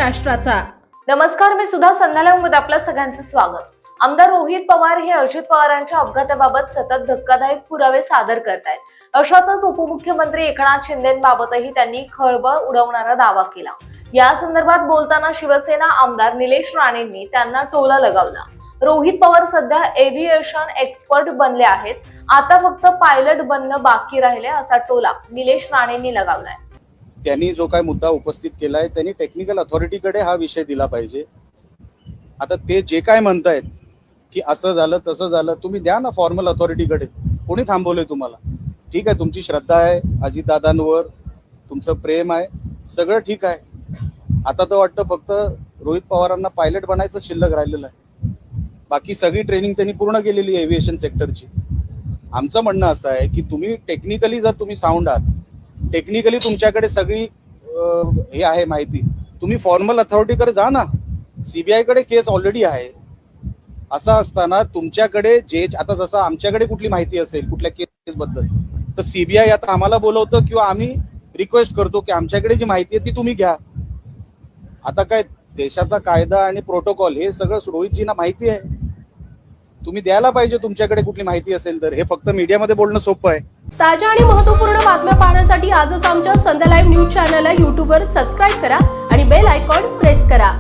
महाराष्ट्राचा। नमस्कार, मी सुद्धा संध्याकाळमध्ये आपलं सगळ्यांचं स्वागत। आमदार रोहित पवार हे अजित पवारांच्या अपघाताबाबत सतत धक्कादायक पुरावे सादर करतायत। अशातच उपमुख्यमंत्री एकनाथ शिंदेबाबतही त्यांनी खळबळ उडवणारा दावा केला। या संदर्भात बोलताना शिवसेना आमदार निलेश राणेंनी त्यांना टोला लगावला। रोहित पवार सध्या एव्हिएशन एक्सपर्ट बनले आहेत, आता फक्त पायलट बनणं बाकी राहिले असा टोला निलेश राणेंनी लगावलाय। त्यांनी जो काय मुद्दा उपस्थित केलाय त्यांनी टेक्निकल अथॉरिटीकडे हा विषय दिला पाहिजे। आता ते जे काय म्हणतायत की असं झालं तसं झालं, तुम्ही द्या ना फॉर्मल अथॉरिटीकडे। कोणी थांबवलंय तुम्हाला? ठीक आहे, तुमची श्रद्धा आहे अजितदादांवर, तुमचं प्रेम आहे, सगळं ठीक आहे। आता तर वाटतं फक्त रोहित पवारांना पायलट बनायचं शिल्लक राहिलेलं आहे, बाकी सगळी ट्रेनिंग त्यांनी पूर्ण केलेली आहे एव्हिएशन सेक्टरची। आमचं म्हणणं असं आहे की तुम्ही टेक्निकली जर तुम्ही साऊंड आहात, टेक्निकली तुमच्याकडे सगळी हे आहे माहिती, तुम्ही फॉर्मल अथॉरिटीकडे जा ना। सीबीआय कडे केस ऑलरेडी आहे। असं असताना तुमच्याकडे जे आता जसं आमच्याकडे कुठली माहिती असेल कुठल्या केस बद्दल, तर सीबीआय आता आम्हाला बोलवतं किंवा आम्ही रिक्वेस्ट करतो की आमच्याकडे जी माहिती आहे ती तुम्ही घ्या। आता काय देशाचा कायदा आणि प्रोटोकॉल हे सगळं रोहितजींना माहिती आहे, तुम्ही द्यायला पाहिजे तुमच्याकडे कुठली माहिती असेल तर। हे फक्त मीडियामध्ये बोलणं सोपं आहे। ताज्या आणि महत्त्वपूर्ण बातम्या पाहण्यासाठी आजच आमच्या संध्या लाईव्ह न्यूज चॅनलला YouTube वर सबस्क्राईब करा आणि बेल आयकॉन प्रेस करा।